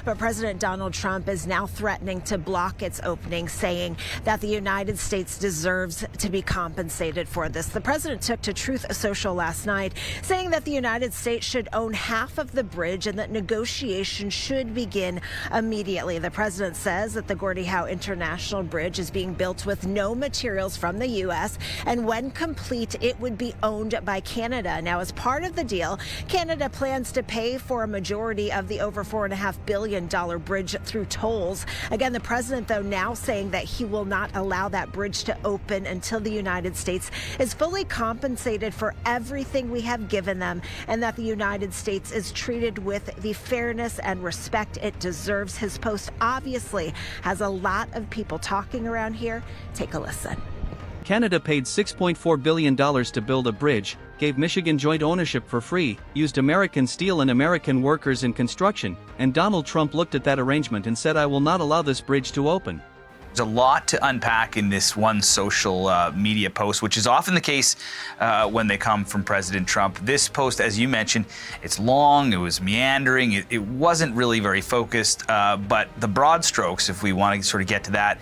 But President Donald Trump is now threatening to block its opening, saying that the United States deserves to be compensated for this. The president took to Truth Social last night, saying that the United States should own half of the bridge and that negotiations should begin immediately. The president says that the Gordie Howe International Bridge is being built with no materials from the U.S., and when complete, it would be owned by Canada. Now, as part of the deal, Canada plans to pay for a majority of the over $4.5 billion bridge through tolls. Again, the president, though, now saying that he will not allow that bridge to open until the United States is fully compensated for everything we have given them, and that the United States is treated with the fairness and respect it deserves. His post obviously has a lot of people talking around here. Take a listen. Canada paid $6.4 billion to build a bridge, gave Michigan joint ownership for free, used American steel and American workers in construction, and Donald Trump looked at that arrangement and said, "I will not allow this bridge to open." There's a lot to unpack in this one social media post, which is often the case when they come from President Trump. This post, as you mentioned, it's long, it was meandering, it wasn't really very focused, but the broad strokes, if we want to sort of get to that,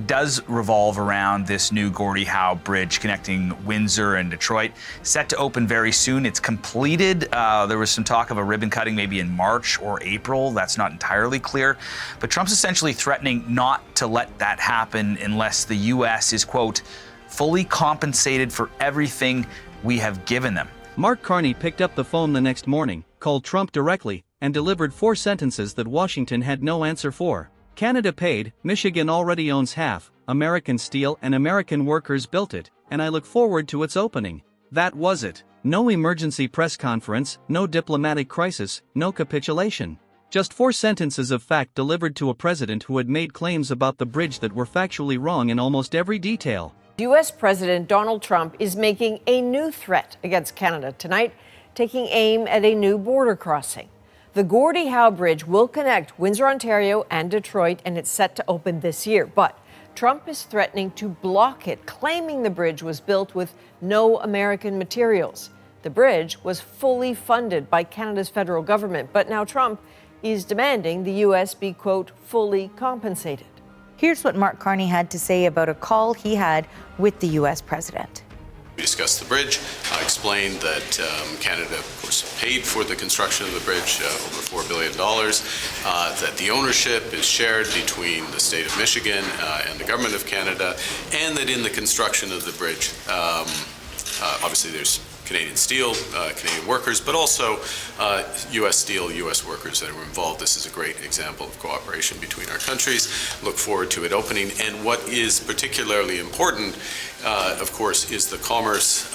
does revolve around this new Gordie Howe Bridge connecting Windsor and Detroit, set to open very soon. It's completed. There was some talk of a ribbon cutting maybe in March or April. That's not entirely clear. But Trump's essentially threatening not to let that happen unless the U.S. is, quote, fully compensated for everything we have given them. Mark Carney picked up the phone the next morning, called Trump directly, and delivered 4 sentences that Washington had no answer for. Canada paid, Michigan already owns half, American steel and American workers built it, and I look forward to its opening. That was it. No emergency press conference, no diplomatic crisis, no capitulation. Just 4 sentences of fact delivered to a president who had made claims about the bridge that were factually wrong in almost every detail. U.S. President Donald Trump is making a new threat against Canada tonight, taking aim at a new border crossing. The Gordie Howe Bridge will connect Windsor, Ontario and Detroit, and it's set to open this year. But Trump is threatening to block it, claiming the bridge was built with no American materials. The bridge was fully funded by Canada's federal government, but now Trump is demanding the U.S. be, quote, fully compensated. Here's what Mark Carney had to say about a call he had with the U.S. president. We discussed the bridge. I explained that Canada, of course, paid for the construction of the bridge, over $4 billion, that the ownership is shared between the state of Michigan and the government of Canada, and that in the construction of the bridge, obviously there's Canadian steel, Canadian workers, but also U.S. steel, U.S. workers that are involved. This is a great example of cooperation between our countries. Look forward to it opening. And what is particularly important, of course, is the commerce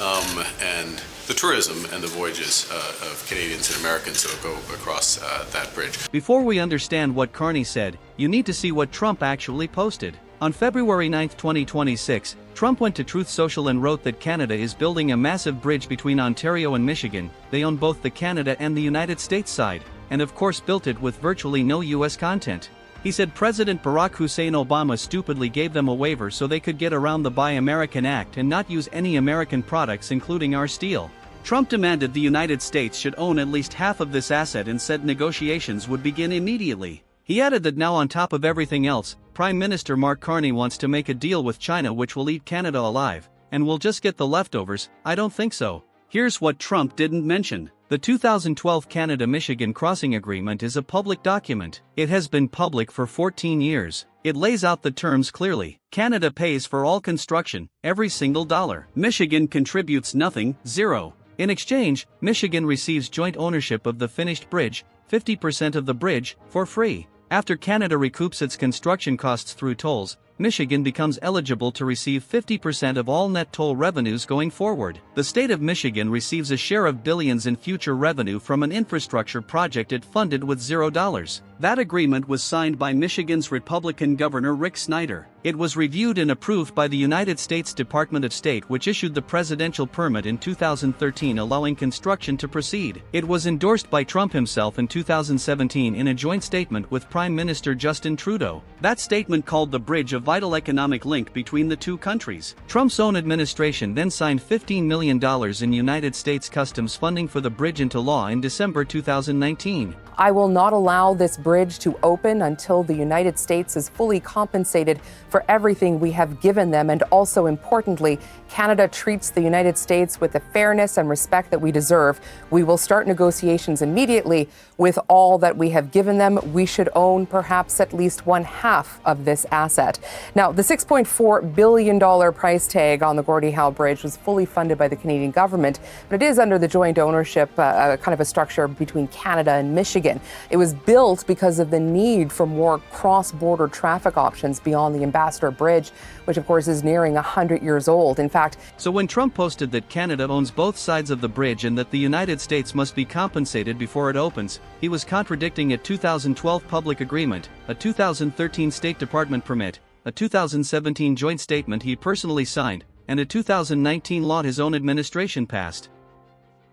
and the tourism and the voyages of Canadians and Americans that will go across that bridge. Before we understand what Carney said, you need to see what Trump actually posted. On February 9, 2026, Trump went to Truth Social and wrote that Canada is building a massive bridge between Ontario and Michigan. They own both the Canada and the United States side, and of course built it with virtually no U.S. content. He said President Barack Hussein Obama stupidly gave them a waiver so they could get around the Buy American Act and not use any American products, including our steel. Trump demanded the United States should own at least half of this asset and said negotiations would begin immediately. He added that now, on top of everything else, Prime Minister Mark Carney wants to make a deal with China which will eat Canada alive, and we'll just get the leftovers. I don't think so. Here's what Trump didn't mention. The 2012 Canada-Michigan Crossing Agreement is a public document. It has been public for 14 years. It lays out the terms clearly. Canada pays for all construction, every single dollar. Michigan contributes nothing, zero. In exchange, Michigan receives joint ownership of the finished bridge, 50% of the bridge, for free. After Canada recoups its construction costs through tolls, Michigan becomes eligible to receive 50% of all net toll revenues going forward. The state of Michigan receives a share of billions in future revenue from an infrastructure project it funded with $0. That agreement was signed by Michigan's Republican Governor Rick Snyder. It was reviewed and approved by the United States Department of State, which issued the presidential permit in 2013 allowing construction to proceed. It was endorsed by Trump himself in 2017 in a joint statement with Prime Minister Justin Trudeau. That statement called the bridge a vital economic link between the two countries. Trump's own administration then signed $15 million in United States Customs funding for the bridge into law in December 2019. I will not allow this bridge to open until the United States is fully compensated for everything we have given them. And also importantly, Canada treats the United States with the fairness and respect that we deserve. We will start negotiations immediately with all that we have given them. We should own perhaps at least 1/2 of this asset. Now, the $6.4 billion price tag on the Gordie Howe Bridge was fully funded by the Canadian government, but it is under the joint ownership, kind of a structure between Canada and Michigan. It was built because of the need for more cross-border traffic options beyond the Ambassador Bridge, which of course is nearing 100 years old. In fact, so when Trump posted that Canada owns both sides of the bridge and that the United States must be compensated before it opens, he was contradicting a 2012 public agreement, a 2013 State Department permit, a 2017 joint statement he personally signed, and a 2019 law his own administration passed.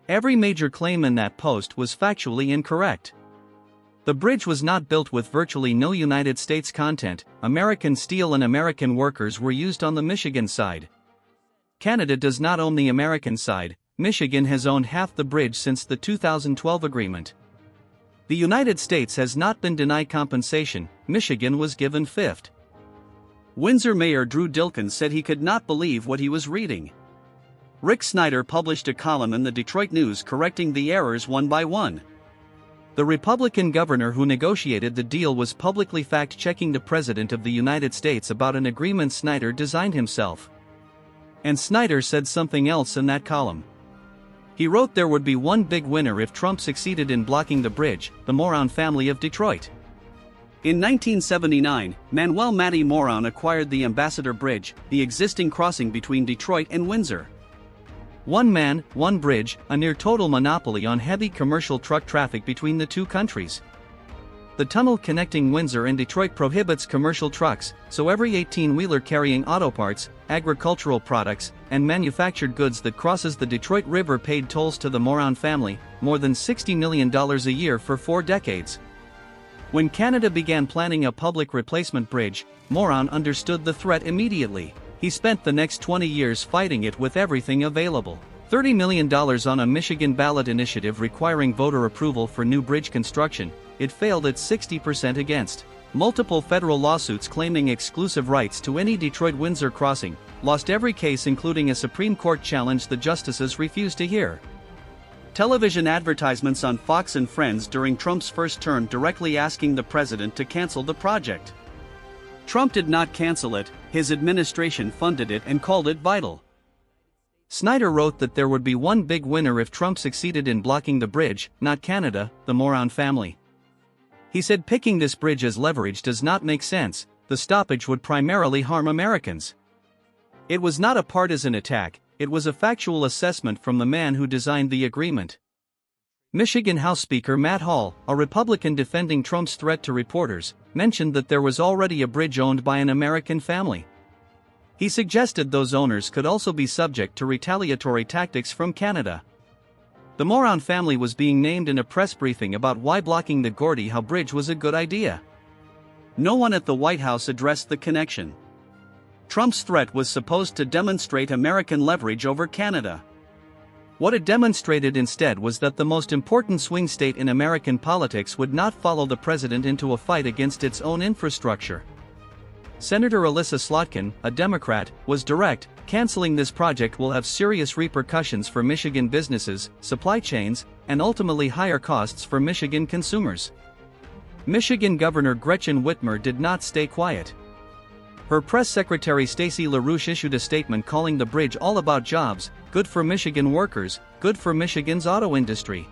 Every major claim in that post was factually incorrect. The bridge was not built with virtually no United States content. American steel and American workers were used on the Michigan side. Canada does not own the American side. Michigan has owned half the bridge since the 2012 agreement. The United States has not been denied compensation. Michigan was given fifth. Windsor Mayor Drew Dilkens said he could not believe what he was reading. Rick Snyder published a column in the Detroit News correcting the errors one by one. The Republican governor who negotiated the deal was publicly fact-checking the President of the United States about an agreement Snyder designed himself. And Snyder said something else in that column. He wrote there would be one big winner if Trump succeeded in blocking the bridge, the Moron family of Detroit. In 1979, Manuel Matty Moron acquired the Ambassador Bridge, the existing crossing between Detroit and Windsor. One man, one bridge, a near-total monopoly on heavy commercial truck traffic between the two countries. The tunnel connecting Windsor and Detroit prohibits commercial trucks, so every 18-wheeler carrying auto parts, agricultural products, and manufactured goods that crosses the Detroit River paid tolls to the Moron family, more than $60 million a year for 4 decades. When Canada began planning a public replacement bridge, Moron understood the threat immediately. He spent the next 20 years fighting it with everything available. $30 million on a Michigan ballot initiative requiring voter approval for new bridge construction. It failed at 60% against. Multiple federal lawsuits claiming exclusive rights to any Detroit-Windsor crossing. Lost every case, including a Supreme Court challenge the justices refused to hear. Television advertisements on Fox and Friends during Trump's first term directly asking the president to cancel the project. Trump did not cancel it, his administration funded it and called it vital. Snyder wrote that there would be one big winner if Trump succeeded in blocking the bridge, not Canada, the Moron family. He said picking this bridge as leverage does not make sense. The stoppage would primarily harm Americans. It was not a partisan attack, it was a factual assessment from the man who designed the agreement. Michigan House Speaker Matt Hall, a Republican defending Trump's threat to reporters, mentioned that there was already a bridge owned by an American family. He suggested those owners could also be subject to retaliatory tactics from Canada. The Moron family was being named in a press briefing about why blocking the Gordie Howe Bridge was a good idea. No one at the White House addressed the connection. Trump's threat was supposed to demonstrate American leverage over Canada. What it demonstrated instead was that the most important swing state in American politics would not follow the president into a fight against its own infrastructure. Senator Alyssa Slotkin, a Democrat, was direct. Canceling this project will have serious repercussions for Michigan businesses, supply chains, and ultimately higher costs for Michigan consumers. Michigan Governor Gretchen Whitmer did not stay quiet. Her press secretary Stacey LaRouche issued a statement calling the bridge all about jobs, good for Michigan workers, good for Michigan's auto industry.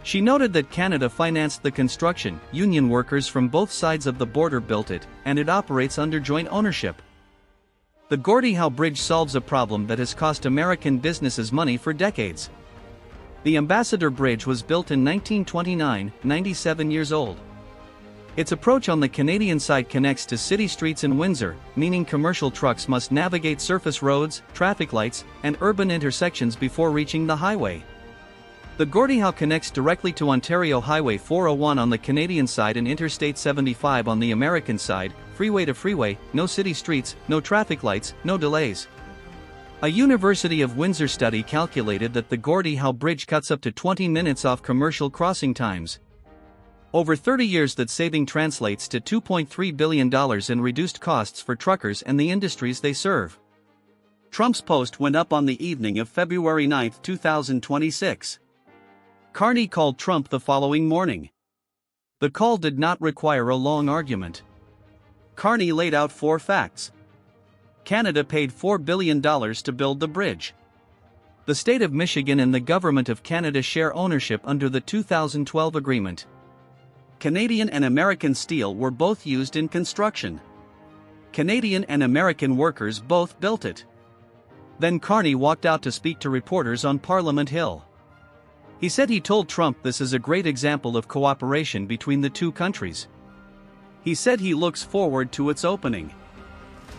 She noted that Canada financed the construction, union workers from both sides of the border built it, and it operates under joint ownership. The Gordie Howe Bridge solves a problem that has cost American businesses money for decades. The Ambassador Bridge was built in 1929, 97 years old. Its approach on the Canadian side connects to city streets in Windsor, meaning commercial trucks must navigate surface roads, traffic lights, and urban intersections before reaching the highway. The Gordie Howe connects directly to Ontario Highway 401 on the Canadian side and Interstate 75 on the American side, freeway to freeway, no city streets, no traffic lights, no delays. A University of Windsor study calculated that the Gordie Howe Bridge cuts up to 20 minutes off commercial crossing times. Over 30 years, that saving translates to $2.3 billion in reduced costs for truckers and the industries they serve. Trump's post went up on the evening of February 9, 2026. Carney called Trump the following morning. The call did not require a long argument. Carney laid out 4 facts. Canada paid $4 billion to build the bridge. The state of Michigan and the government of Canada share ownership under the 2012 agreement. Canadian and American steel were both used in construction. Canadian and American workers both built it. Then Carney walked out to speak to reporters on Parliament Hill. He said he told Trump this is a great example of cooperation between the two countries. He said he looks forward to its opening.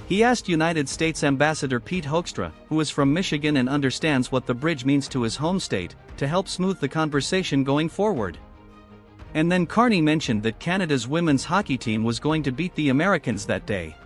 He asked United States Ambassador Pete Hoekstra, who is from Michigan and understands what the bridge means to his home state, to help smooth the conversation going forward. And then Carney mentioned that Canada's women's hockey team was going to beat the Americans that day.